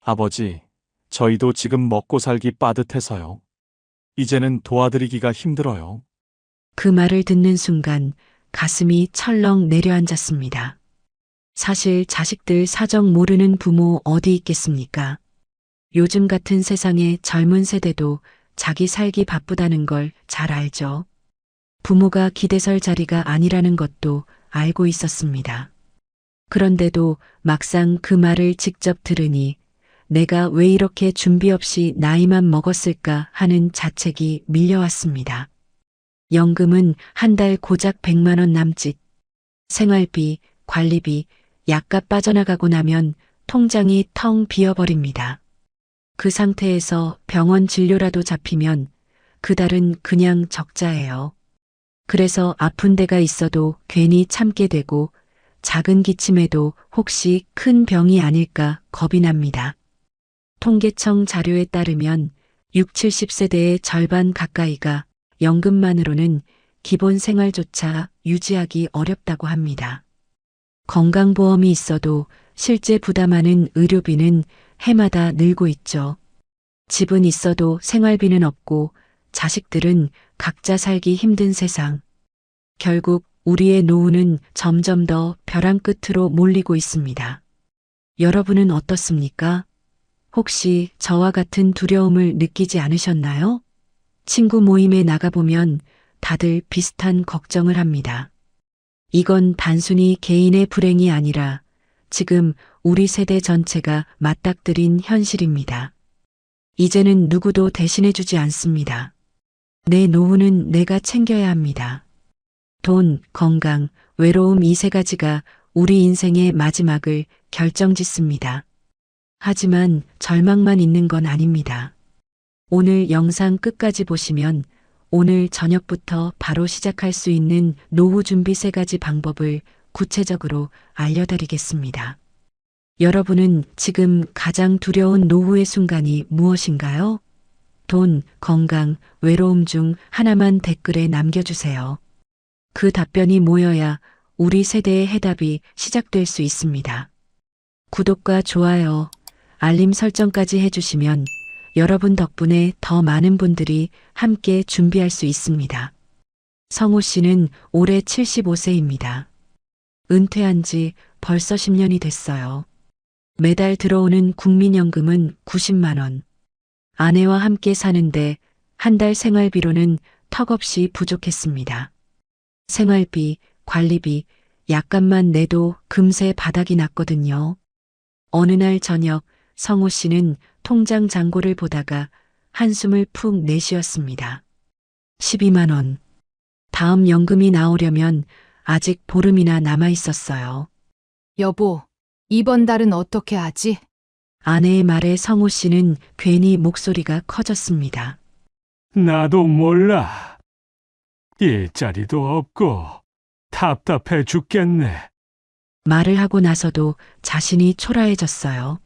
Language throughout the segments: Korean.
아버지, 저희도 지금 먹고 살기 빠듯해서요. 이제는 도와드리기가 힘들어요. 그 말을 듣는 순간 가슴이 철렁 내려앉았습니다. 사실 자식들 사정 모르는 부모 어디 있겠습니까? 요즘 같은 세상에 젊은 세대도 자기 살기 바쁘다는 걸 잘 알죠. 부모가 기대설 자리가 아니라는 것도 알고 있었습니다. 그런데도 막상 그 말을 직접 들으니 내가 왜 이렇게 준비 없이 나이만 먹었을까 하는 자책이 밀려왔습니다. 연금은 한 달 고작 100만 원 남짓. 생활비, 관리비, 약값 빠져나가고 나면 통장이 텅 비어버립니다. 그 상태에서 병원 진료라도 잡히면 그 달은 그냥 적자예요. 그래서 아픈 데가 있어도 괜히 참게 되고 작은 기침에도 혹시 큰 병이 아닐까 겁이 납니다. 통계청 자료에 따르면 6, 70세대의 절반 가까이가 연금만으로는 기본 생활조차 유지하기 어렵다고 합니다. 건강보험이 있어도 실제 부담하는 의료비는 해마다 늘고 있죠. 집은 있어도 생활비는 없고 자식들은 각자 살기 힘든 세상. 결국 우리의 노후는 점점 더 벼랑 끝으로 몰리고 있습니다. 여러분은 어떻습니까? 혹시 저와 같은 두려움을 느끼지 않으셨나요? 친구 모임에 나가보면 다들 비슷한 걱정을 합니다. 이건 단순히 개인의 불행이 아니라 지금 우리 세대 전체가 맞닥뜨린 현실입니다. 이제는 누구도 대신해주지 않습니다. 내 노후는 내가 챙겨야 합니다. 돈, 건강, 외로움 이 세 가지가 우리 인생의 마지막을 결정짓습니다. 하지만 절망만 있는 건 아닙니다. 오늘 영상 끝까지 보시면 오늘 저녁부터 바로 시작할 수 있는 노후 준비 3가지 방법을 구체적으로 알려드리겠습니다. 여러분은 지금 가장 두려운 노후의 순간이 무엇인가요? 돈, 건강, 외로움 중 하나만 댓글에 남겨주세요. 그 답변이 모여야 우리 세대의 해답이 시작될 수 있습니다. 구독과 좋아요, 알림 설정까지 해주시면 여러분 덕분에 더 많은 분들이 함께 준비할 수 있습니다. 성호 씨는 올해 75세입니다. 은퇴한 지 벌써 10년이 됐어요. 매달 들어오는 국민연금은 90만 원. 아내와 함께 사는데 한 달 생활비로는 턱없이 부족했습니다. 생활비, 관리비, 약값만 내도 금세 바닥이 났거든요. 어느 날 저녁 성호 씨는 통장 잔고를 보다가 한숨을 푹 내쉬었습니다. 12만 원. 다음 연금이 나오려면 아직 보름이나 남아 있었어요. 여보, 이번 달은 어떻게 하지? 아내의 말에 성호 씨는 괜히 목소리가 커졌습니다. 나도 몰라. 일자리도 없고 답답해 죽겠네. 말을 하고 나서도 자신이 초라해졌어요.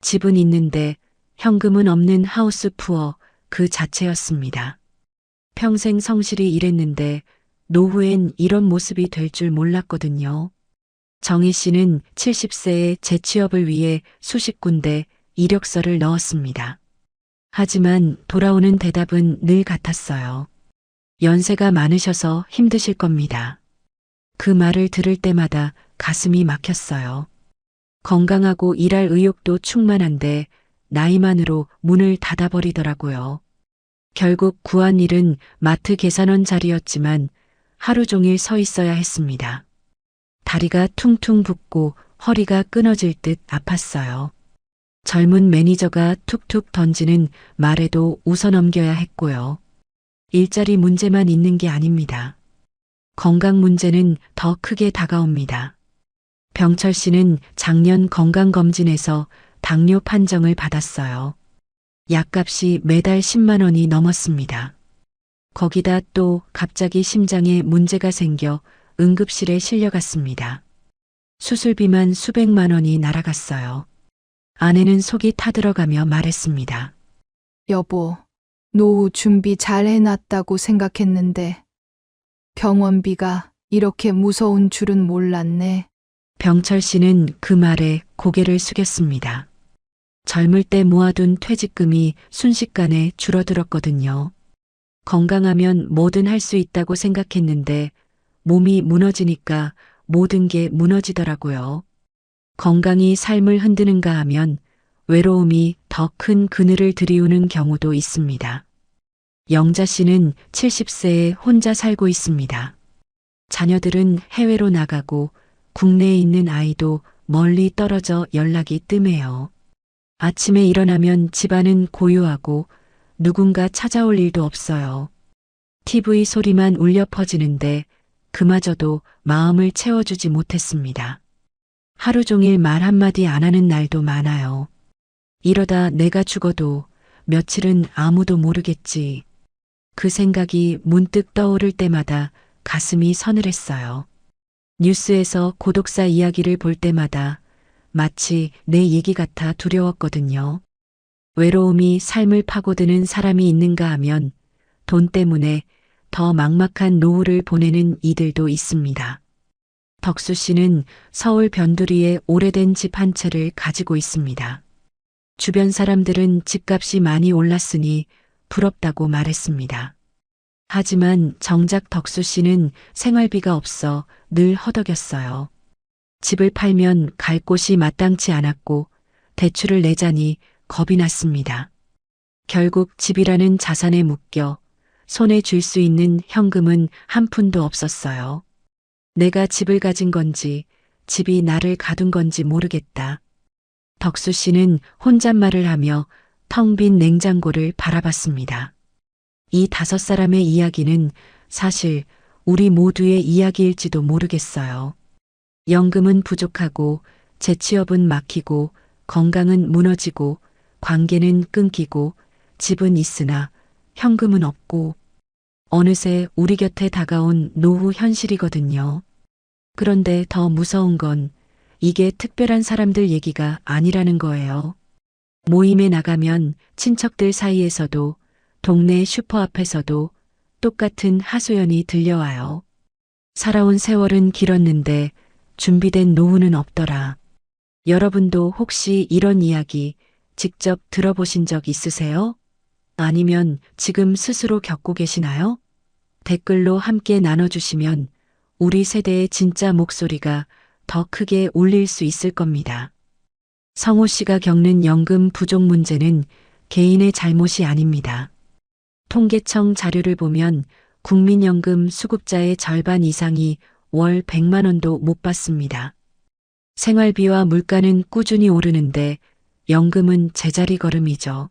집은 있는데 현금은 없는 하우스 푸어 그 자체였습니다. 평생 성실히 일했는데 노후엔 이런 모습이 될 줄 몰랐거든요. 정희 씨는 70세에 재취업을 위해 수십 군데 이력서를 넣었습니다. 하지만 돌아오는 대답은 늘 같았어요. 연세가 많으셔서 힘드실 겁니다. 그 말을 들을 때마다 가슴이 막혔어요. 건강하고 일할 의욕도 충만한데 나이만으로 문을 닫아버리더라고요. 결국 구한 일은 마트 계산원 자리였지만 하루 종일 서 있어야 했습니다. 다리가 퉁퉁 붓고 허리가 끊어질 듯 아팠어요. 젊은 매니저가 툭툭 던지는 말에도 웃어넘겨야 했고요. 일자리 문제만 있는 게 아닙니다. 건강 문제는 더 크게 다가옵니다. 병철 씨는 작년 건강검진에서 당뇨 판정을 받았어요. 약값이 매달 10만 원이 넘었습니다. 거기다 또 갑자기 심장에 문제가 생겨 응급실에 실려갔습니다. 수술비만 수백만 원이 날아갔어요. 아내는 속이 타들어가며 말했습니다. 여보, 노후 준비 잘 해놨다고 생각했는데 병원비가 이렇게 무서운 줄은 몰랐네. 병철 씨는 그 말에 고개를 숙였습니다. 젊을 때 모아둔 퇴직금이 순식간에 줄어들었거든요. 건강하면 뭐든 할 수 있다고 생각했는데 몸이 무너지니까 모든 게 무너지더라고요. 건강이 삶을 흔드는가 하면 외로움이 더 큰 그늘을 들이우는 경우도 있습니다. 영자 씨는 70세에 혼자 살고 있습니다. 자녀들은 해외로 나가고 국내에 있는 아이도 멀리 떨어져 연락이 뜸해요. 아침에 일어나면 집안은 고요하고 누군가 찾아올 일도 없어요. TV 소리만 울려 퍼지는데 그마저도 마음을 채워주지 못했습니다. 하루 종일 말 한마디 안 하는 날도 많아요. 이러다 내가 죽어도 며칠은 아무도 모르겠지. 그 생각이 문득 떠오를 때마다 가슴이 서늘했어요. 뉴스에서 고독사 이야기를 볼 때마다 마치 내 얘기 같아 두려웠거든요. 외로움이 삶을 파고드는 사람이 있는가 하면 돈 때문에 더 막막한 노후를 보내는 이들도 있습니다. 덕수 씨는 서울 변두리에 오래된 집 한 채를 가지고 있습니다. 주변 사람들은 집값이 많이 올랐으니 부럽다고 말했습니다. 하지만 정작 덕수 씨는 생활비가 없어 늘 허덕였어요. 집을 팔면 갈 곳이 마땅치 않았고 대출을 내자니 겁이 났습니다. 결국 집이라는 자산에 묶여 손에 쥘 수 있는 현금은 한 푼도 없었어요. 내가 집을 가진 건지 집이 나를 가둔 건지 모르겠다. 덕수 씨는 혼잣말을 하며 텅 빈 냉장고를 바라봤습니다. 이 5사람의 이야기는 사실 우리 모두의 이야기일지도 모르겠어요. 연금은 부족하고 재취업은 막히고 건강은 무너지고 관계는 끊기고 집은 있으나 현금은 없고 어느새 우리 곁에 다가온 노후 현실이거든요. 그런데 더 무서운 건 이게 특별한 사람들 얘기가 아니라는 거예요. 모임에 나가면 친척들 사이에서도 동네 슈퍼 앞에서도 똑같은 하소연이 들려와요. 살아온 세월은 길었는데 준비된 노후는 없더라. 여러분도 혹시 이런 이야기 직접 들어보신 적 있으세요? 아니면 지금 스스로 겪고 계시나요? 댓글로 함께 나눠주시면 우리 세대의 진짜 목소리가 더 크게 울릴 수 있을 겁니다. 성호 씨가 겪는 연금 부족 문제는 개인의 잘못이 아닙니다. 통계청 자료를 보면 국민연금 수급자의 절반 이상이 월 100만 원도 못 받습니다. 생활비와 물가는 꾸준히 오르는데 연금은 제자리 걸음이죠.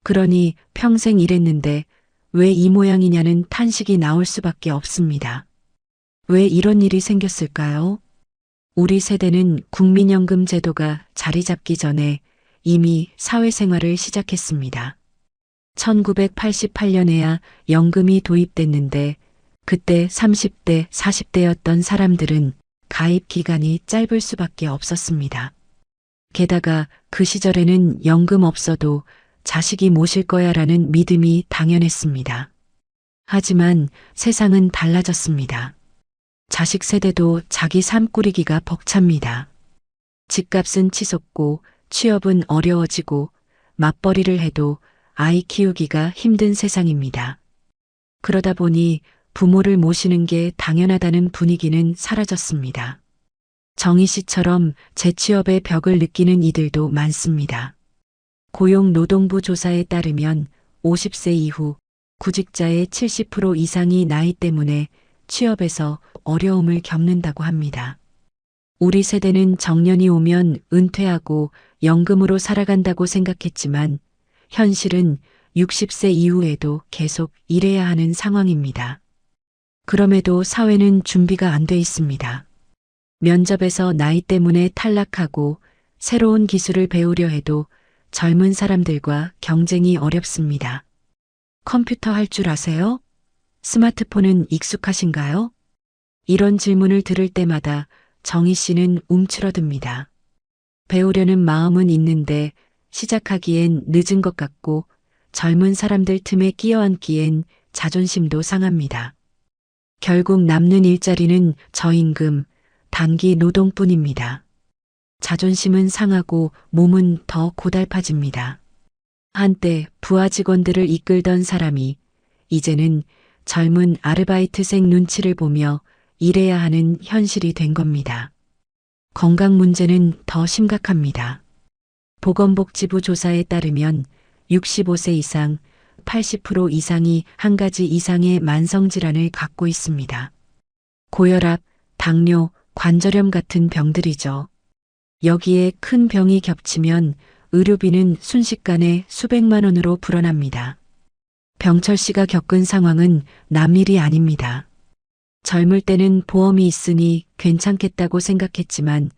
그러니 평생 일했는데 왜 이 모양이냐는 탄식이 나올 수밖에 없습니다. 왜 이런 일이 생겼을까요? 우리 세대는 국민연금 제도가 자리 잡기 전에 이미 사회생활을 시작했습니다. 1988년에야 연금이 도입됐는데 그때 30대, 40대였던 사람들은 가입 기간이 짧을 수밖에 없었습니다. 게다가 그 시절에는 연금 없어도 자식이 모실 거야라는 믿음이 당연했습니다. 하지만 세상은 달라졌습니다. 자식 세대도 자기 삶 꾸리기가 벅찹니다. 집값은 치솟고 취업은 어려워지고 맞벌이를 해도 아이 키우기가 힘든 세상입니다. 그러다 보니 부모를 모시는 게 당연하다는 분위기는 사라졌습니다. 정희 씨처럼 재취업의 벽을 느끼는 이들도 많습니다. 고용노동부 조사에 따르면 50세 이후 구직자의 70% 이상이 나이 때문에 취업에서 어려움을 겪는다고 합니다. 우리 세대는 정년이 오면 은퇴하고 연금으로 살아간다고 생각했지만 현실은 60세 이후에도 계속 일해야 하는 상황입니다. 그럼에도 사회는 준비가 안 돼 있습니다. 면접에서 나이 때문에 탈락하고 새로운 기술을 배우려 해도 젊은 사람들과 경쟁이 어렵습니다. 컴퓨터 할 줄 아세요? 스마트폰은 익숙하신가요? 이런 질문을 들을 때마다 정희 씨는 움츠러듭니다. 배우려는 마음은 있는데 시작하기엔 늦은 것 같고 젊은 사람들 틈에 끼어앉기엔 자존심도 상합니다. 결국 남는 일자리는 저임금, 단기 노동뿐입니다. 자존심은 상하고 몸은 더 고달파집니다. 한때 부하 직원들을 이끌던 사람이 이제는 젊은 아르바이트생 눈치를 보며 일해야 하는 현실이 된 겁니다. 건강 문제는 더 심각합니다. 보건복지부 조사에 따르면 65세 이상 80% 이상이 한 가지 이상의 만성질환을 갖고 있습니다. 고혈압, 당뇨, 관절염 같은 병들이죠. 여기에 큰 병이 겹치면 의료비는 순식간에 수백만 원으로 불어납니다. 병철 씨가 겪은 상황은 남일이 아닙니다. 젊을 때는 보험이 있으니 괜찮겠다고 생각했지만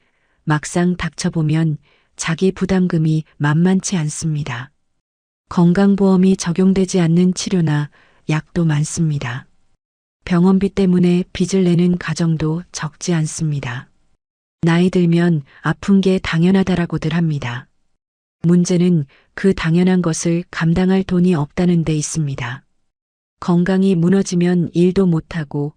막상 닥쳐보면 자기 부담금이 만만치 않습니다. 건강보험이 적용되지 않는 치료나 약도 많습니다. 병원비 때문에 빚을 내는 가정도 적지 않습니다. 나이 들면 아픈 게 당연하다라고들 합니다. 문제는 그 당연한 것을 감당할 돈이 없다는 데 있습니다. 건강이 무너지면 일도 못하고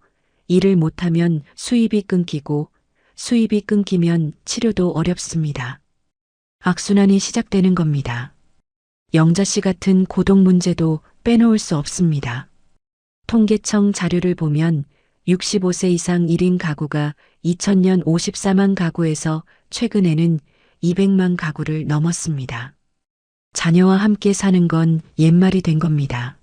일을 못하면 수입이 끊기고 수입이 끊기면 치료도 어렵습니다. 악순환이 시작되는 겁니다. 영자 씨 같은 고독 문제도 빼놓을 수 없습니다. 통계청 자료를 보면 65세 이상 1인 가구가 2000년 54만 가구에서 최근에는 200만 가구를 넘었습니다. 자녀와 함께 사는 건 옛말이 된 겁니다.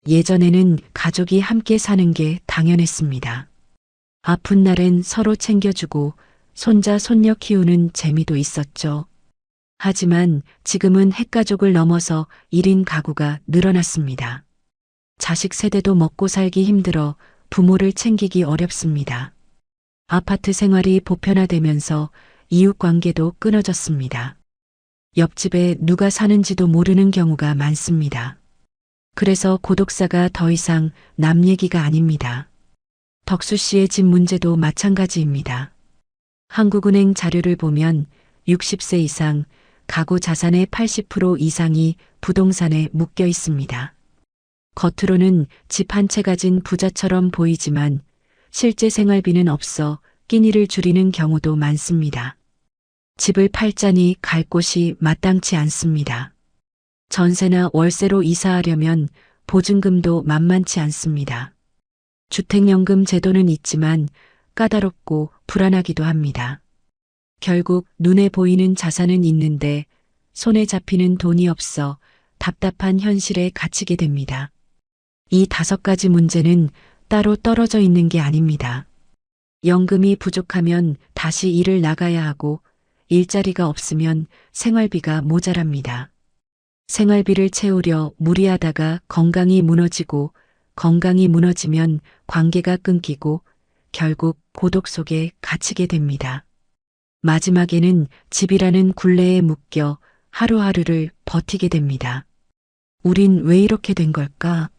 예전에는 가족이 함께 사는 게 당연했습니다. 아픈 날엔 서로 챙겨주고 손자 손녀 키우는 재미도 있었죠. 하지만 지금은 핵가족을 넘어서 1인 가구가 늘어났습니다. 자식 세대도 먹고 살기 힘들어 부모를 챙기기 어렵습니다. 아파트 생활이 보편화되면서 이웃 관계도 끊어졌습니다. 옆집에 누가 사는지도 모르는 경우가 많습니다. 그래서 고독사가 더 이상 남 얘기가 아닙니다. 덕수 씨의 집 문제도 마찬가지입니다. 한국은행 자료를 보면 60세 이상 가구 자산의 80% 이상이 부동산에 묶여 있습니다. 겉으로는 집 한 채 가진 부자처럼 보이지만 실제 생활비는 없어 끼니를 줄이는 경우도 많습니다. 집을 팔자니 갈 곳이 마땅치 않습니다. 전세나 월세로 이사하려면 보증금도 만만치 않습니다. 주택연금 제도는 있지만 까다롭고 불안하기도 합니다. 결국 눈에 보이는 자산은 있는데 손에 잡히는 돈이 없어 답답한 현실에 갇히게 됩니다. 이 5가지 문제는 따로 떨어져 있는 게 아닙니다. 연금이 부족하면 다시 일을 나가야 하고 일자리가 없으면 생활비가 모자랍니다. 생활비를 채우려 무리하다가 건강이 무너지고 건강이 무너지면 관계가 끊기고 결국 고독 속에 갇히게 됩니다. 마지막에는 집이라는 굴레에 묶여 하루하루를 버티게 됩니다. 우린 왜 이렇게 된 걸까?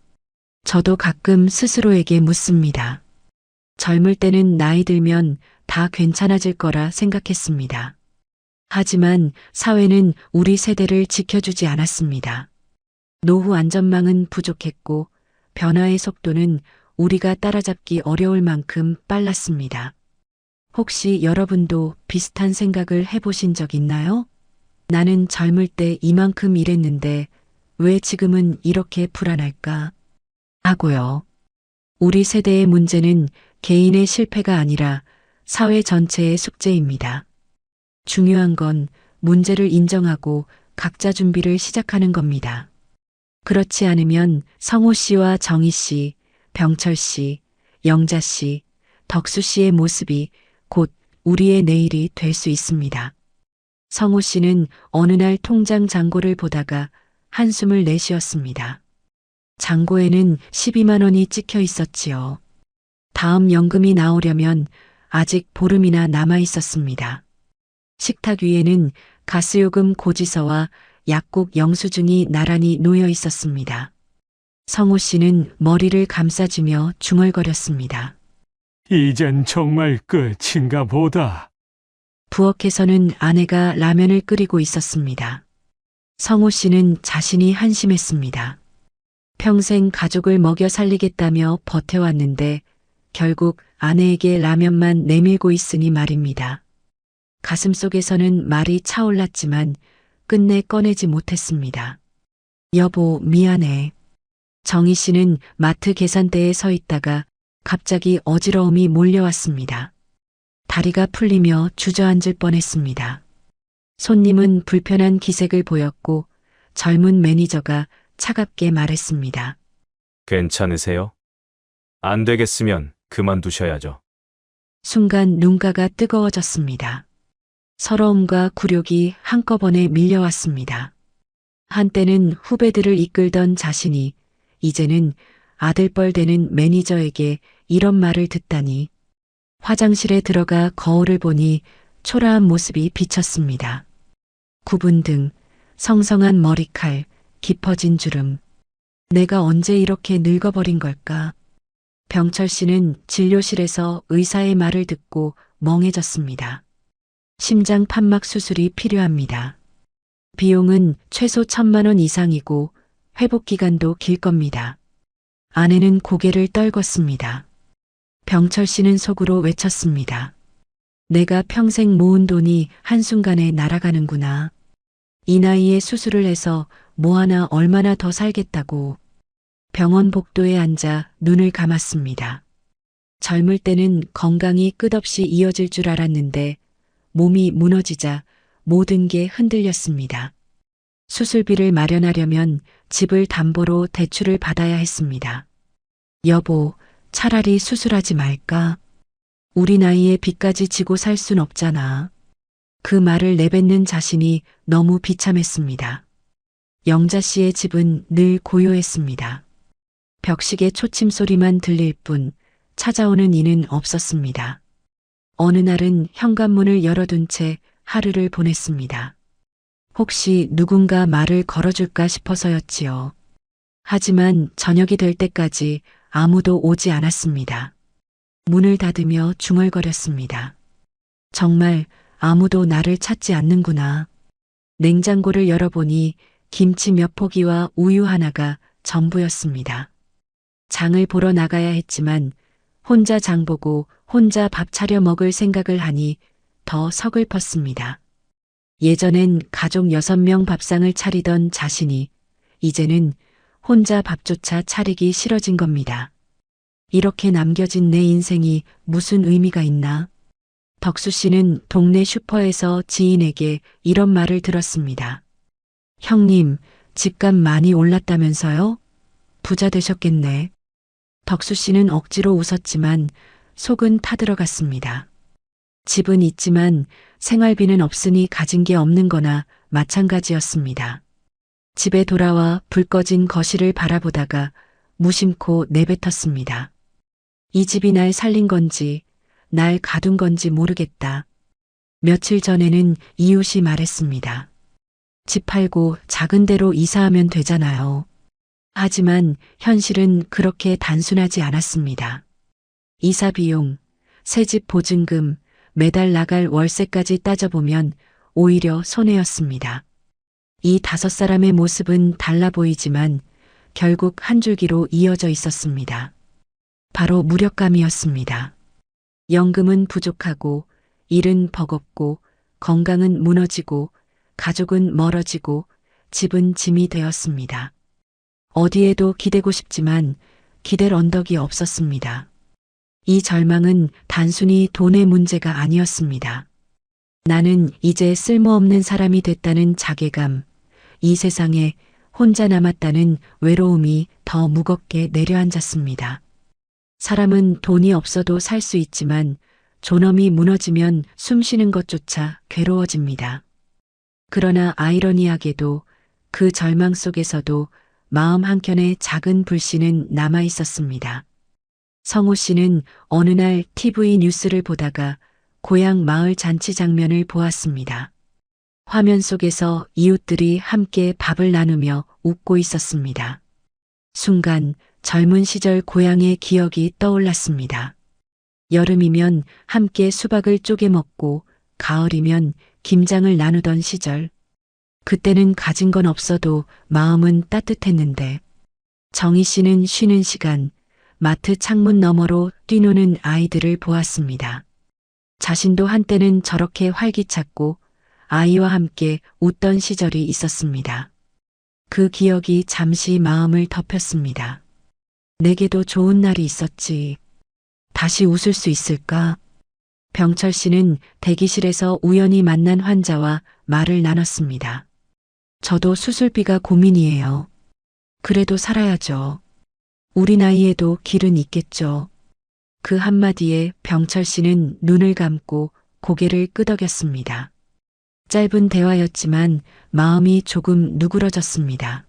저도 가끔 스스로에게 묻습니다. 젊을 때는 나이 들면 다 괜찮아질 거라 생각했습니다. 하지만 사회는 우리 세대를 지켜주지 않았습니다. 노후 안전망은 부족했고 변화의 속도는 우리가 따라잡기 어려울 만큼 빨랐습니다. 혹시 여러분도 비슷한 생각을 해보신 적 있나요? 나는 젊을 때 이만큼 일했는데 왜 지금은 이렇게 불안할까? 하고요. 우리 세대의 문제는 개인의 실패가 아니라 사회 전체의 숙제입니다. 중요한 건 문제를 인정하고 각자 준비를 시작하는 겁니다. 그렇지 않으면 성호 씨와 정희 씨, 병철 씨, 영자 씨, 덕수 씨의 모습이 곧 우리의 내일이 될 수 있습니다. 성호 씨는 어느 날 통장 잔고를 보다가 한숨을 내쉬었습니다. 잔고에는 12만 원이 찍혀 있었지요. 다음 연금이 나오려면 아직 보름이나 남아 있었습니다. 식탁 위에는 가스요금 고지서와 약국 영수증이 나란히 놓여 있었습니다. 성호 씨는 머리를 감싸주며 중얼거렸습니다. 이젠 정말 끝인가 보다. 부엌에서는 아내가 라면을 끓이고 있었습니다. 성호 씨는 자신이 한심했습니다. 평생 가족을 먹여 살리겠다며 버텨왔는데 결국 아내에게 라면만 내밀고 있으니 말입니다. 가슴속에서는 말이 차올랐지만 끝내 꺼내지 못했습니다. 여보, 미안해. 정희 씨는 마트 계산대에 서 있다가 갑자기 어지러움이 몰려왔습니다. 다리가 풀리며 주저앉을 뻔했습니다. 손님은 불편한 기색을 보였고 젊은 매니저가 차갑게 말했습니다. 괜찮으세요? 안 되겠으면 그만두셔야죠. 순간 눈가가 뜨거워졌습니다. 서러움과 굴욕이 한꺼번에 밀려왔습니다. 한때는 후배들을 이끌던 자신이 이제는 아들뻘 되는 매니저에게 이런 말을 듣다니. 화장실에 들어가 거울을 보니 초라한 모습이 비쳤습니다. 굽은 등, 성성한 머리칼, 깊어진 주름. 내가 언제 이렇게 늙어버린 걸까? 병철 씨는 진료실에서 의사의 말을 듣고 멍해졌습니다. 심장 판막 수술이 필요합니다. 비용은 최소 1,000만 원 이상이고 회복 기간도 길 겁니다. 아내는 고개를 떨궜습니다. 병철 씨는 속으로 외쳤습니다. 내가 평생 모은 돈이 한순간에 날아가는구나. 이 나이에 수술을 해서 뭐 하나 얼마나 더 살겠다고. 병원 복도에 앉아 눈을 감았습니다. 젊을 때는 건강이 끝없이 이어질 줄 알았는데 몸이 무너지자 모든 게 흔들렸습니다. 수술비를 마련하려면 집을 담보로 대출을 받아야 했습니다. 여보, 차라리 수술하지 말까? 우리 나이에 빚까지 지고 살 순 없잖아. 그 말을 내뱉는 자신이 너무 비참했습니다. 영자 씨의 집은 늘 고요했습니다. 벽식의 초침 소리만 들릴 뿐 찾아오는 이는 없었습니다. 어느 날은 현관문을 열어둔 채 하루를 보냈습니다. 혹시 누군가 말을 걸어줄까 싶어서였지요. 하지만 저녁이 될 때까지 아무도 오지 않았습니다. 문을 닫으며 중얼거렸습니다. 정말 아무도 나를 찾지 않는구나. 냉장고를 열어보니 김치 몇 포기와 우유 하나가 전부였습니다. 장을 보러 나가야 했지만 혼자 장 보고 혼자 밥 차려 먹을 생각을 하니 더 서글펐습니다. 예전엔 가족 6명 밥상을 차리던 자신이 이제는 혼자 밥조차 차리기 싫어진 겁니다. 이렇게 남겨진 내 인생이 무슨 의미가 있나? 덕수 씨는 동네 슈퍼에서 지인에게 이런 말을 들었습니다. 형님, 집값 많이 올랐다면서요? 부자 되셨겠네. 덕수 씨는 억지로 웃었지만 속은 타들어갔습니다. 집은 있지만 생활비는 없으니 가진 게 없는 거나 마찬가지였습니다. 집에 돌아와 불 꺼진 거실을 바라보다가 무심코 내뱉었습니다. 이 집이 날 살린 건지 날 가둔 건지 모르겠다. 며칠 전에는 이웃이 말했습니다. 집 팔고 작은 데로 이사하면 되잖아요. 하지만 현실은 그렇게 단순하지 않았습니다. 이사 비용, 새집 보증금, 매달 나갈 월세까지 따져보면 오히려 손해였습니다. 이 5사람의 모습은 달라 보이지만 결국 한 줄기로 이어져 있었습니다. 바로 무력감이었습니다. 연금은 부족하고 일은 버겁고 건강은 무너지고 가족은 멀어지고 집은 짐이 되었습니다. 어디에도 기대고 싶지만 기댈 언덕이 없었습니다. 이 절망은 단순히 돈의 문제가 아니었습니다. 나는 이제 쓸모없는 사람이 됐다는 자괴감, 이 세상에 혼자 남았다는 외로움이 더 무겁게 내려앉았습니다. 사람은 돈이 없어도 살 수 있지만 존엄이 무너지면 숨쉬는 것조차 괴로워집니다. 그러나 아이러니하게도 그 절망 속에서도 마음 한켠에 작은 불씨는 남아 있었습니다. 성호 씨는 어느 날 TV 뉴스를 보다가 고향 마을 잔치 장면을 보았습니다. 화면 속에서 이웃들이 함께 밥을 나누며 웃고 있었습니다. 순간 젊은 시절 고향의 기억이 떠올랐습니다. 여름이면 함께 수박을 쪼개 먹고 가을이면 김장을 나누던 시절. 그때는 가진 건 없어도 마음은 따뜻했는데 정희 씨는 쉬는 시간 마트 창문 너머로 뛰노는 아이들을 보았습니다. 자신도 한때는 저렇게 활기찼고 아이와 함께 웃던 시절이 있었습니다. 그 기억이 잠시 마음을 덮였습니다. 내게도 좋은 날이 있었지. 다시 웃을 수 있을까? 병철 씨는 대기실에서 우연히 만난 환자와 말을 나눴습니다. 저도 수술비가 고민이에요. 그래도 살아야죠. 우리 나이에도 길은 있겠죠. 그 한마디에 병철 씨는 눈을 감고 고개를 끄덕였습니다. 짧은 대화였지만 마음이 조금 누그러졌습니다.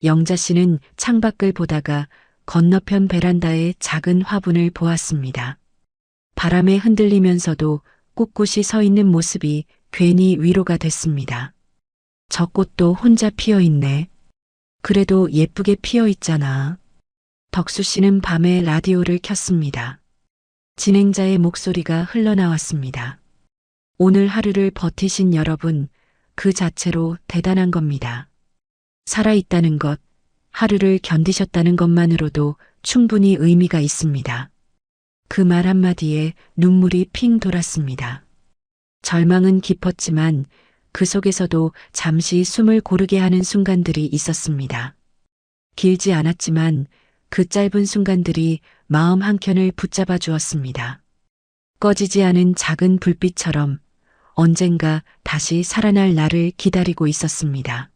영자 씨는 창밖을 보다가 건너편 베란다의 작은 화분을 보았습니다. 바람에 흔들리면서도 꿋꿋이 서 있는 모습이 괜히 위로가 됐습니다. 저 꽃도 혼자 피어 있네. 그래도 예쁘게 피어 있잖아. 덕수 씨는 밤에 라디오를 켰습니다. 진행자의 목소리가 흘러나왔습니다. 오늘 하루를 버티신 여러분, 그 자체로 대단한 겁니다. 살아있다는 것, 하루를 견디셨다는 것만으로도 충분히 의미가 있습니다. 그 말 한마디에 눈물이 핑 돌았습니다. 절망은 깊었지만 그 속에서도 잠시 숨을 고르게 하는 순간들이 있었습니다. 길지 않았지만 그 짧은 순간들이 마음 한켠을 붙잡아 주었습니다. 꺼지지 않은 작은 불빛처럼 언젠가 다시 살아날 날을 기다리고 있었습니다.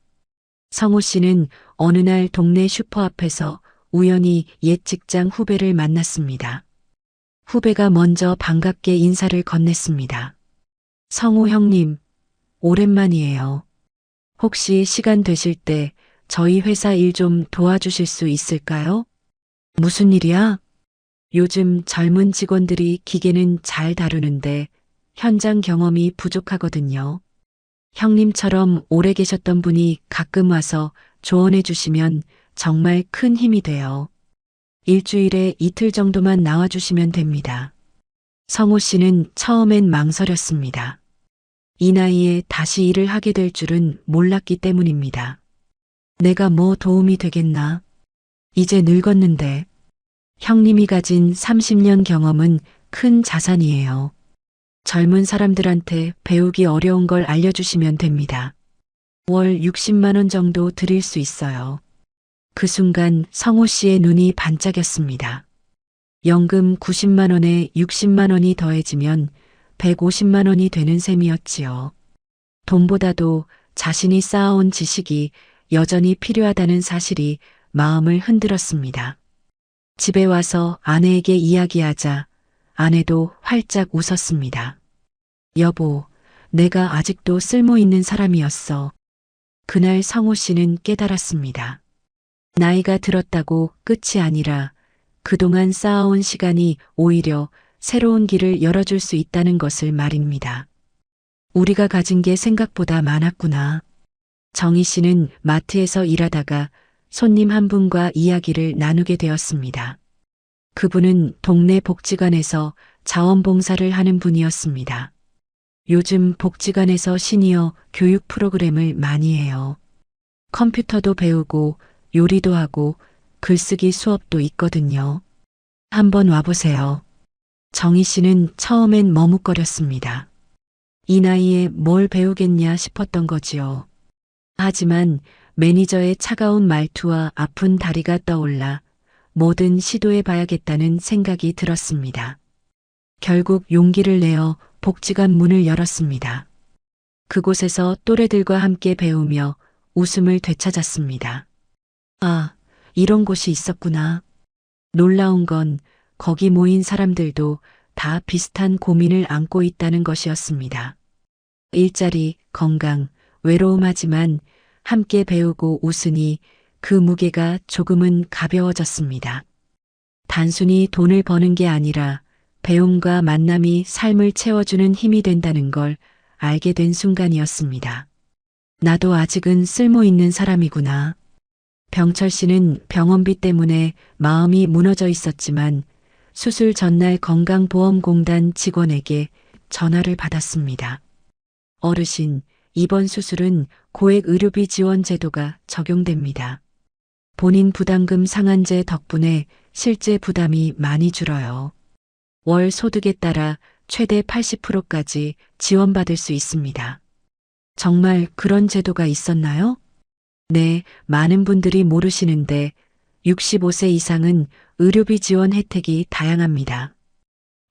성호 씨는 어느 날 동네 슈퍼 앞에서 우연히 옛 직장 후배를 만났습니다. 후배가 먼저 반갑게 인사를 건넸습니다. 성호 형님, 오랜만이에요. 혹시 시간 되실 때 저희 회사 일 좀 도와주실 수 있을까요? 무슨 일이야? 요즘 젊은 직원들이 기계는 잘 다루는데 현장 경험이 부족하거든요. 형님처럼 오래 계셨던 분이 가끔 와서 조언해 주시면 정말 큰 힘이 돼요. 일주일에 이틀 정도만 나와주시면 됩니다. 성호 씨는 처음엔 망설였습니다. 이 나이에 다시 일을 하게 될 줄은 몰랐기 때문입니다. 내가 뭐 도움이 되겠나? 이제 늙었는데. 형님이 가진 30년 경험은 큰 자산이에요. 젊은 사람들한테 배우기 어려운 걸 알려주시면 됩니다. 월 60만 원 정도 드릴 수 있어요. 그 순간 성호 씨의 눈이 반짝였습니다. 연금 90만 원에 60만 원이 더해지면 150만 원이 되는 셈이었지요. 돈보다도 자신이 쌓아온 지식이 여전히 필요하다는 사실이 마음을 흔들었습니다. 집에 와서 아내에게 이야기하자 아내도 활짝 웃었습니다. 여보, 내가 아직도 쓸모 있는 사람이었어. 그날 성호 씨는 깨달았습니다. 나이가 들었다고 끝이 아니라 그동안 쌓아온 시간이 오히려 새로운 길을 열어줄 수 있다는 것을 말입니다. 우리가 가진 게 생각보다 많았구나. 정희 씨는 마트에서 일하다가 손님 한 분과 이야기를 나누게 되었습니다. 그분은 동네 복지관에서 자원봉사를 하는 분이었습니다. 요즘 복지관에서 시니어 교육 프로그램을 많이 해요. 컴퓨터도 배우고 요리도 하고 글쓰기 수업도 있거든요. 한번 와보세요. 정희 씨는 처음엔 머뭇거렸습니다. 이 나이에 뭘 배우겠냐 싶었던 거지요. 하지만 매니저의 차가운 말투와 아픈 다리가 떠올라 뭐든 시도해봐야겠다는 생각이 들었습니다. 결국 용기를 내어 복지관 문을 열었습니다. 그곳에서 또래들과 함께 배우며 웃음을 되찾았습니다. 아, 이런 곳이 있었구나. 놀라운 건 거기 모인 사람들도 다 비슷한 고민을 안고 있다는 것이었습니다. 일자리, 건강, 외로움하지만 함께 배우고 웃으니 그 무게가 조금은 가벼워졌습니다. 단순히 돈을 버는 게 아니라 배움과 만남이 삶을 채워주는 힘이 된다는 걸 알게 된 순간이었습니다. 나도 아직은 쓸모 있는 사람이구나. 병철 씨는 병원비 때문에 마음이 무너져 있었지만 수술 전날 건강보험공단 직원에게 전화를 받았습니다. 어르신, 이번 수술은 고액 의료비 지원 제도가 적용됩니다. 본인 부담금 상한제 덕분에 실제 부담이 많이 줄어요. 월 소득에 따라 최대 80%까지 지원받을 수 있습니다. 정말 그런 제도가 있었나요? 네, 많은 분들이 모르시는데 65세 이상은 의료비 지원 혜택이 다양합니다.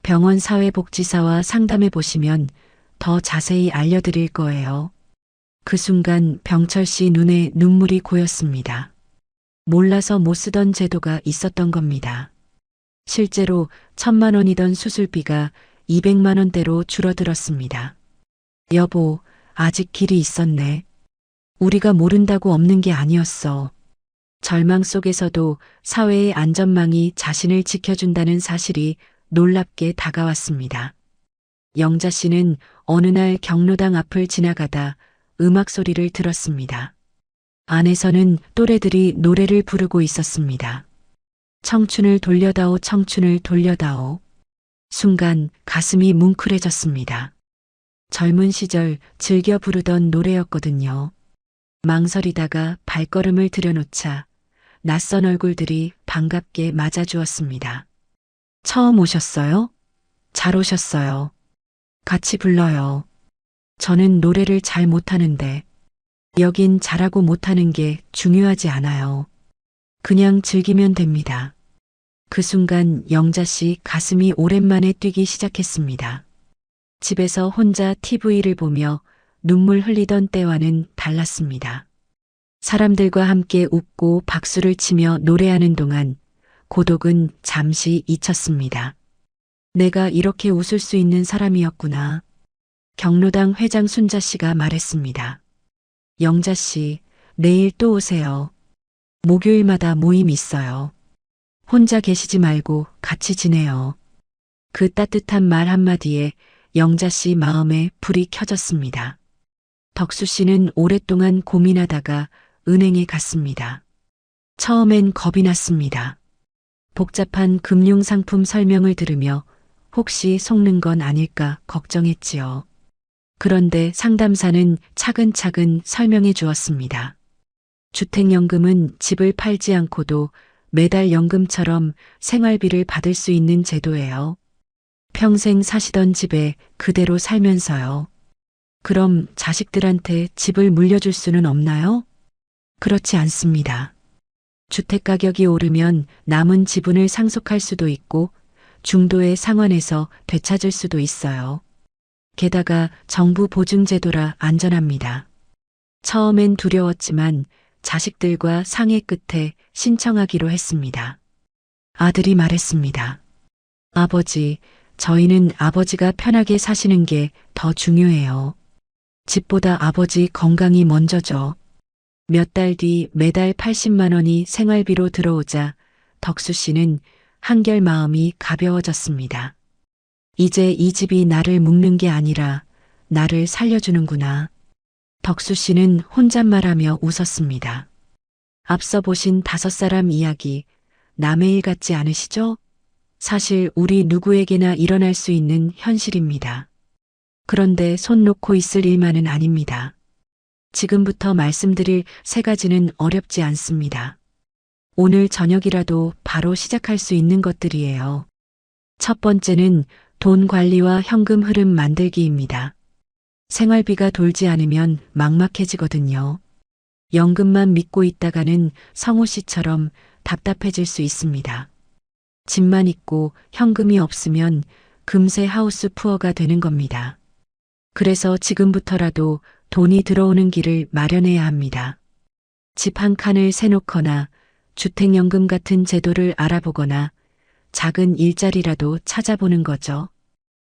병원 사회복지사와 상담해 보시면 더 자세히 알려드릴 거예요. 그 순간 병철 씨 눈에 눈물이 고였습니다. 몰라서 못 쓰던 제도가 있었던 겁니다. 실제로 1,000만 원이던 수술비가 200만 원대로 줄어들었습니다. 여보, 아직 길이 있었네. 우리가 모른다고 없는 게 아니었어. 절망 속에서도 사회의 안전망이 자신을 지켜준다는 사실이 놀랍게 다가왔습니다. 영자 씨는 어느 날 경로당 앞을 지나가다 음악 소리를 들었습니다. 안에서는 또래들이 노래를 부르고 있었습니다. 청춘을 돌려다오, 청춘을 돌려다오. 순간 가슴이 뭉클해졌습니다. 젊은 시절 즐겨 부르던 노래였거든요. 망설이다가 발걸음을 들여놓자 낯선 얼굴들이 반갑게 맞아주었습니다. 처음 오셨어요? 잘 오셨어요. 같이 불러요. 저는 노래를 잘 못하는데 여긴 잘하고 못하는 게 중요하지 않아요. 그냥 즐기면 됩니다. 그 순간 영자 씨 가슴이 오랜만에 뛰기 시작했습니다. 집에서 혼자 TV를 보며 눈물 흘리던 때와는 달랐습니다. 사람들과 함께 웃고 박수를 치며 노래하는 동안 고독은 잠시 잊혔습니다. 내가 이렇게 웃을 수 있는 사람이었구나. 경로당 회장 순자 씨가 말했습니다. 영자 씨, 내일 또 오세요. 목요일마다 모임 있어요. 혼자 계시지 말고 같이 지내요. 그 따뜻한 말 한마디에 영자 씨 마음에 불이 켜졌습니다. 덕수 씨는 오랫동안 고민하다가 은행에 갔습니다. 처음엔 겁이 났습니다. 복잡한 금융상품 설명을 들으며 혹시 속는 건 아닐까 걱정했지요. 그런데 상담사는 차근차근 설명해 주었습니다. 주택연금은 집을 팔지 않고도 매달 연금처럼 생활비를 받을 수 있는 제도예요. 평생 사시던 집에 그대로 살면서요. 그럼 자식들한테 집을 물려줄 수는 없나요? 그렇지 않습니다. 주택 가격이 오르면 남은 지분을 상속할 수도 있고 중도의 상환해서 되찾을 수도 있어요. 게다가 정부 보증제도라 안전합니다. 처음엔 두려웠지만 자식들과 상의 끝에 신청하기로 했습니다. 아들이 말했습니다. 아버지, 저희는 아버지가 편하게 사시는 게 더 중요해요. 집보다 아버지 건강이 먼저죠. 몇 달 뒤 매달 80만 원이 생활비로 들어오자 덕수 씨는 한결 마음이 가벼워졌습니다. 이제 이 집이 나를 묶는 게 아니라 나를 살려주는구나. 덕수 씨는 혼잣말하며 웃었습니다. 앞서 보신 5사람 이야기, 남의 일 같지 않으시죠? 사실 우리 누구에게나 일어날 수 있는 현실입니다. 그런데 손 놓고 있을 일만은 아닙니다. 지금부터 말씀드릴 3가지는 어렵지 않습니다. 오늘 저녁이라도 바로 시작할 수 있는 것들이에요. 첫 번째는 돈 관리와 현금 흐름 만들기입니다. 생활비가 돌지 않으면 막막해지거든요. 연금만 믿고 있다가는 성우 씨처럼 답답해질 수 있습니다. 집만 있고 현금이 없으면 금세 하우스 푸어가 되는 겁니다. 그래서 지금부터라도 돈이 들어오는 길을 마련해야 합니다. 집 한 칸을 세놓거나 주택연금 같은 제도를 알아보거나 작은 일자리라도 찾아보는 거죠.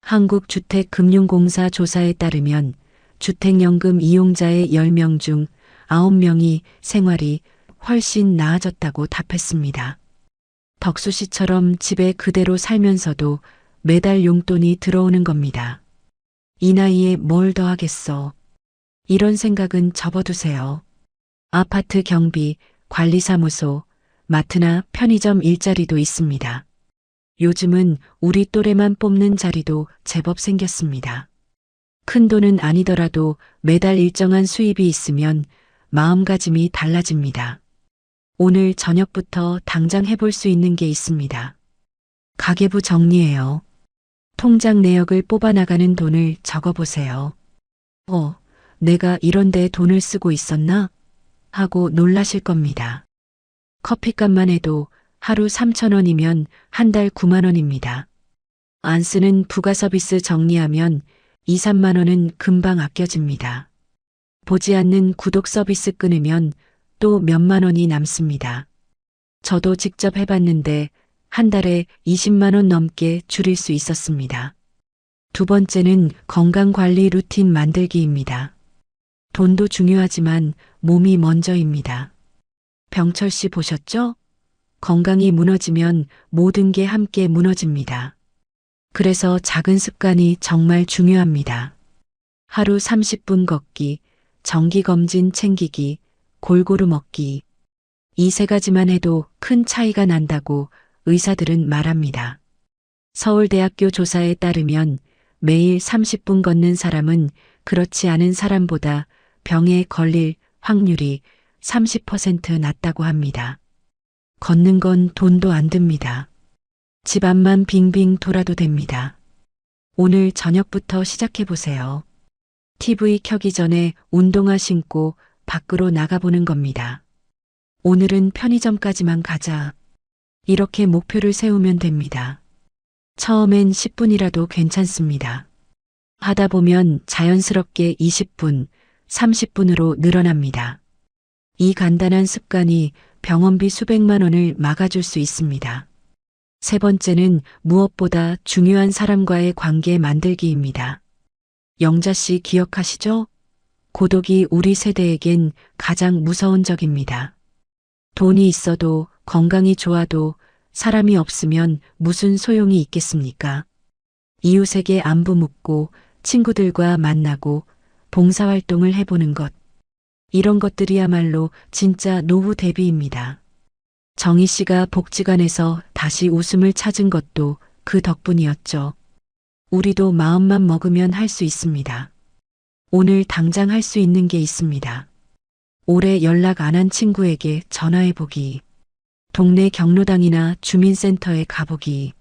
한국주택금융공사 조사에 따르면 주택연금 이용자의 10명 중 9명이 생활이 훨씬 나아졌다고 답했습니다. 덕수 씨처럼 집에 그대로 살면서도 매달 용돈이 들어오는 겁니다. 이 나이에 뭘 더 하겠어. 이런 생각은 접어두세요. 아파트 경비, 관리사무소, 마트나 편의점 일자리도 있습니다. 요즘은 우리 또래만 뽑는 자리도 제법 생겼습니다. 큰 돈은 아니더라도 매달 일정한 수입이 있으면 마음가짐이 달라집니다. 오늘 저녁부터 당장 해볼 수 있는 게 있습니다. 가계부 정리예요. 통장 내역을 뽑아나가는 돈을 적어보세요. 내가 이런데 돈을 쓰고 있었나? 하고 놀라실 겁니다. 커피값만 해도 하루 3,000원이면 한 달 9만 원입니다. 안 쓰는 부가 서비스 정리하면 2, 3만 원은 금방 아껴집니다. 보지 않는 구독 서비스 끊으면 또 몇만 원이 남습니다. 저도 직접 해봤는데 한 달에 20만 원 넘게 줄일 수 있었습니다. 두 번째는 건강관리 루틴 만들기입니다. 돈도 중요하지만 몸이 먼저입니다. 병철 씨 보셨죠? 건강이 무너지면 모든 게 함께 무너집니다. 그래서 작은 습관이 정말 중요합니다. 하루 30분 걷기, 정기검진 챙기기, 골고루 먹기. 이 세 가지만 해도 큰 차이가 난다고 의사들은 말합니다. 서울대학교 조사에 따르면 매일 30분 걷는 사람은 그렇지 않은 사람보다 병에 걸릴 확률이 30% 낮다고 합니다. 걷는 건 돈도 안 듭니다. 집 앞만 빙빙 돌아도 됩니다. 오늘 저녁부터 시작해보세요. TV 켜기 전에 운동화 신고 밖으로 나가보는 겁니다. 오늘은 편의점까지만 가자. 이렇게 목표를 세우면 됩니다. 처음엔 10분이라도 괜찮습니다. 하다 보면 자연스럽게 20분, 30분으로 늘어납니다. 이 간단한 습관이 병원비 수백만 원을 막아줄 수 있습니다. 세 번째는 무엇보다 중요한 사람과의 관계 만들기입니다. 영자 씨 기억하시죠? 고독이 우리 세대에겐 가장 무서운 적입니다. 돈이 있어도 건강이 좋아도 사람이 없으면 무슨 소용이 있겠습니까? 이웃에게 안부 묻고 친구들과 만나고 봉사활동을 해보는 것. 이런 것들이야말로 진짜 노후 대비입니다. 정희 씨가 복지관에서 다시 웃음을 찾은 것도 그 덕분이었죠. 우리도 마음만 먹으면 할 수 있습니다. 오늘 당장 할 수 있는 게 있습니다. 오래 연락 안 한 친구에게 전화해보기. 동네 경로당이나 주민센터에 가보기.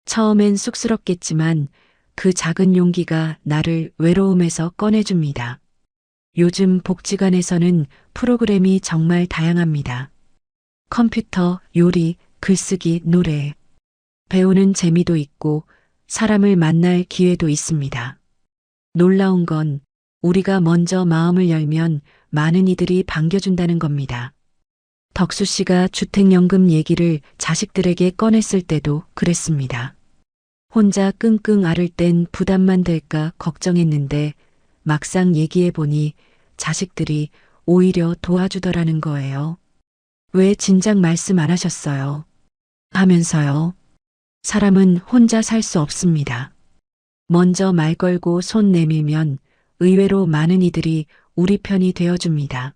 처음엔 쑥스럽겠지만 그 작은 용기가 나를 외로움에서 꺼내줍니다. 요즘 복지관에서는 프로그램이 정말 다양합니다. 컴퓨터, 요리, 글쓰기, 노래. 배우는 재미도 있고 사람을 만날 기회도 있습니다. 놀라운 건 우리가 먼저 마음을 열면 많은 이들이 반겨준다는 겁니다. 덕수 씨가 주택연금 얘기를 자식들에게 꺼냈을 때도 그랬습니다. 혼자 끙끙 앓을 땐 부담만 될까 걱정했는데 막상 얘기해보니 자식들이 오히려 도와주더라는 거예요. 왜 진작 말씀 안 하셨어요? 하면서요. 사람은 혼자 살 수 없습니다. 먼저 말 걸고 손 내밀면 의외로 많은 이들이 우리 편이 되어줍니다.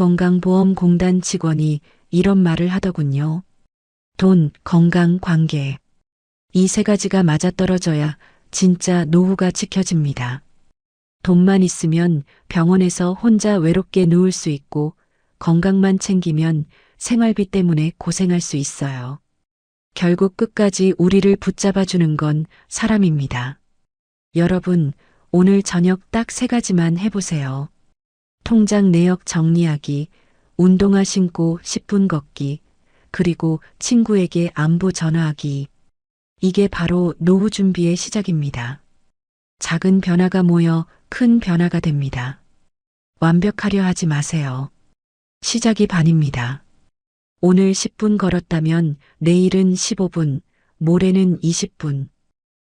국민건강보험공단 직원이 이런 말을 하더군요. 돈, 건강, 관계. 이 세 가지가 맞아떨어져야 진짜 노후가 지켜집니다. 돈만 있으면 병원에서 혼자 외롭게 누울 수 있고 건강만 챙기면 생활비 때문에 고생할 수 있어요. 결국 끝까지 우리를 붙잡아주는 건 사람입니다. 여러분, 오늘 저녁 딱 세 가지만 해보세요. 통장 내역 정리하기, 운동화 신고 10분 걷기, 그리고 친구에게 안부 전화하기. 이게 바로 노후 준비의 시작입니다. 작은 변화가 모여 큰 변화가 됩니다. 완벽하려 하지 마세요. 시작이 반입니다. 오늘 10분 걸었다면 내일은 15분, 모레는 20분.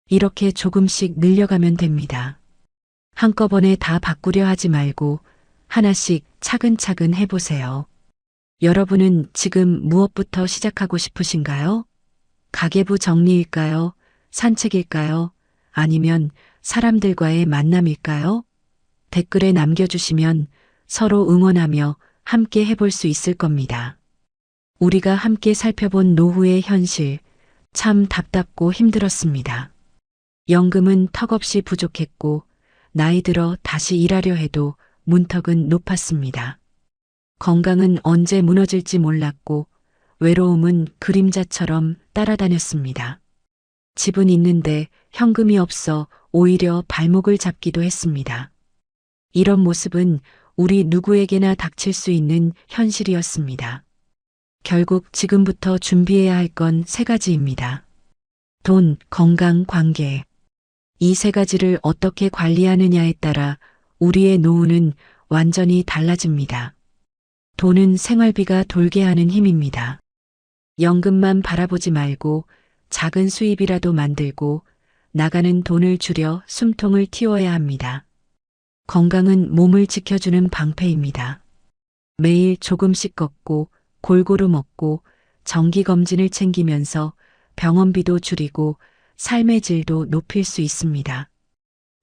이렇게 조금씩 늘려가면 됩니다. 한꺼번에 다 바꾸려 하지 말고 하나씩 차근차근 해보세요. 여러분은 지금 무엇부터 시작하고 싶으신가요? 가계부 정리일까요? 산책일까요? 아니면 사람들과의 만남일까요? 댓글에 남겨주시면 서로 응원하며 함께 해볼 수 있을 겁니다. 우리가 함께 살펴본 노후의 현실, 참 답답고 힘들었습니다. 연금은 턱없이 부족했고 나이 들어 다시 일하려 해도 문턱은 높았습니다. 건강은 언제 무너질지 몰랐고 외로움은 그림자처럼 따라다녔습니다. 집은 있는데 현금이 없어 오히려 발목을 잡기도 했습니다. 이런 모습은 우리 누구에게나 닥칠 수 있는 현실이었습니다. 결국 지금부터 준비해야 할 건 세 가지입니다. 돈, 건강, 관계. 이 세 가지를 어떻게 관리하느냐에 따라 우리의 노후는 완전히 달라집니다. 돈은 생활비가 돌게 하는 힘입니다. 연금만 바라보지 말고 작은 수입이라도 만들고 나가는 돈을 줄여 숨통을 틔워야 합니다. 건강은 몸을 지켜주는 방패입니다. 매일 조금씩 걷고 골고루 먹고 정기검진을 챙기면서 병원비도 줄이고 삶의 질도 높일 수 있습니다.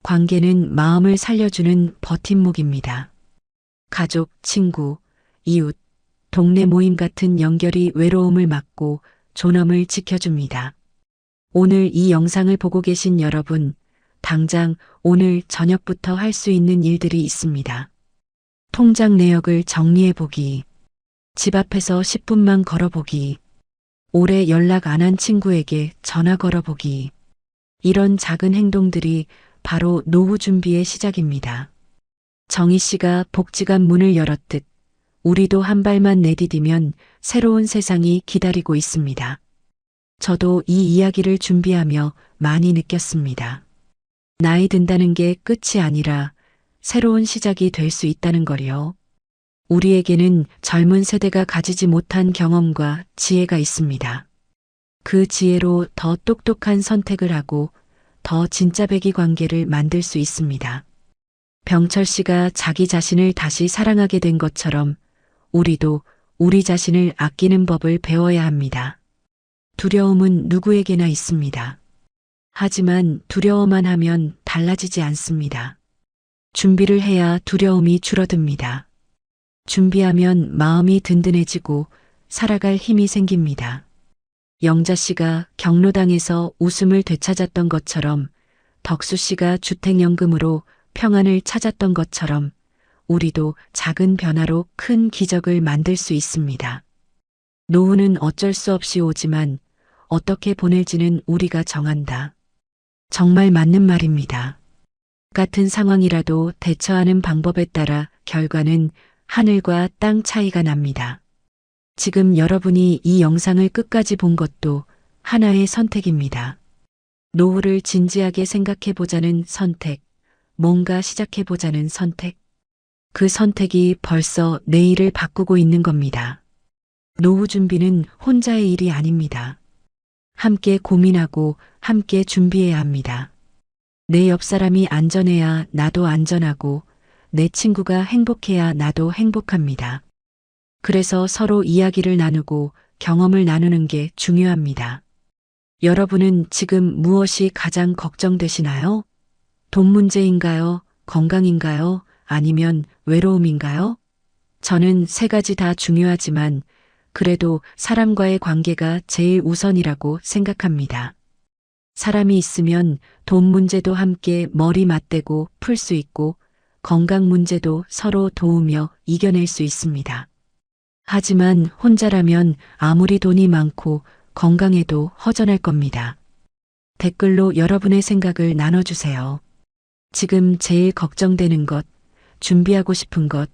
관계는 마음을 살려주는 버팀목입니다. 가족, 친구, 이웃, 동네 모임 같은 연결이 외로움을 막고 존엄을 지켜줍니다. 오늘 이 영상을 보고 계신 여러분, 당장 오늘 저녁부터 할 수 있는 일들이 있습니다. 통장 내역을 정리해보기, 집 앞에서 10분만 걸어보기, 오래 연락 안 한 친구에게 전화 걸어보기. 이런 작은 행동들이 바로 노후 준비의 시작입니다. 정희 씨가 복지관 문을 열었듯 우리도 한 발만 내디디면 새로운 세상이 기다리고 있습니다. 저도 이 이야기를 준비하며 많이 느꼈습니다. 나이 든다는 게 끝이 아니라 새로운 시작이 될 수 있다는 거요. 우리에게는 젊은 세대가 가지지 못한 경험과 지혜가 있습니다. 그 지혜로 더 똑똑한 선택을 하고 더 진짜배기 관계를 만들 수 있습니다. 병철 씨가 자기 자신을 다시 사랑하게 된 것처럼 우리도 우리 자신을 아끼는 법을 배워야 합니다. 두려움은 누구에게나 있습니다. 하지만 두려워만 하면 달라지지 않습니다. 준비를 해야 두려움이 줄어듭니다. 준비하면 마음이 든든해지고 살아갈 힘이 생깁니다. 영자 씨가 경로당에서 웃음을 되찾았던 것처럼 덕수 씨가 주택연금으로 평안을 찾았던 것처럼 우리도 작은 변화로 큰 기적을 만들 수 있습니다. 노후는 어쩔 수 없이 오지만 어떻게 보낼지는 우리가 정한다. 정말 맞는 말입니다. 같은 상황이라도 대처하는 방법에 따라 결과는 하늘과 땅 차이가 납니다. 지금 여러분이 이 영상을 끝까지 본 것도 하나의 선택입니다. 노후를 진지하게 생각해보자는 선택, 뭔가 시작해보자는 선택. 그 선택이 벌써 내일을 바꾸고 있는 겁니다. 노후 준비는 혼자의 일이 아닙니다. 함께 고민하고 함께 준비해야 합니다. 내 옆 사람이 안전해야 나도 안전하고 내 친구가 행복해야 나도 행복합니다. 그래서 서로 이야기를 나누고 경험을 나누는 게 중요합니다. 여러분은 지금 무엇이 가장 걱정되시나요? 돈 문제인가요? 건강인가요? 아니면 외로움인가요? 저는 세 가지 다 중요하지만 그래도 사람과의 관계가 제일 우선이라고 생각합니다. 사람이 있으면 돈 문제도 함께 머리 맞대고 풀 수 있고 건강 문제도 서로 도우며 이겨낼 수 있습니다. 하지만 혼자라면 아무리 돈이 많고 건강해도 허전할 겁니다. 댓글로 여러분의 생각을 나눠주세요. 지금 제일 걱정되는 것, 준비하고 싶은 것,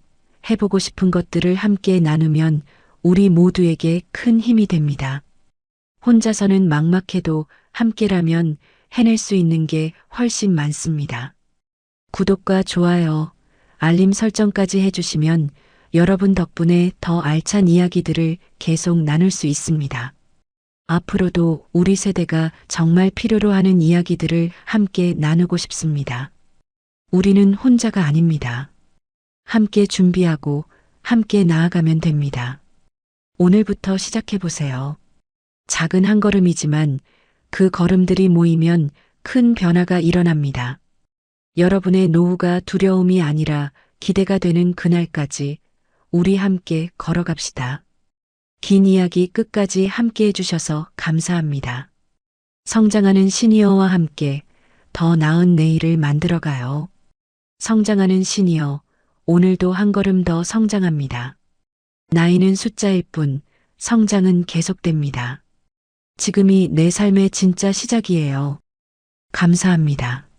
해보고 싶은 것들을 함께 나누면 우리 모두에게 큰 힘이 됩니다. 혼자서는 막막해도 함께라면 해낼 수 있는 게 훨씬 많습니다. 구독과 좋아요, 알림 설정까지 해주시면 여러분 덕분에 더 알찬 이야기들을 계속 나눌 수 있습니다. 앞으로도 우리 세대가 정말 필요로 하는 이야기들을 함께 나누고 싶습니다. 우리는 혼자가 아닙니다. 함께 준비하고 함께 나아가면 됩니다. 오늘부터 시작해보세요. 작은 한 걸음이지만 그 걸음들이 모이면 큰 변화가 일어납니다. 여러분의 노후가 두려움이 아니라 기대가 되는 그날까지 우리 함께 걸어갑시다. 긴 이야기 끝까지 함께 해주셔서 감사합니다. 성장하는 시니어와 함께 더 나은 내일을 만들어가요. 성장하는 시니어, 오늘도 한 걸음 더 성장합니다. 나이는 숫자일 뿐, 성장은 계속됩니다. 지금이 내 삶의 진짜 시작이에요. 감사합니다.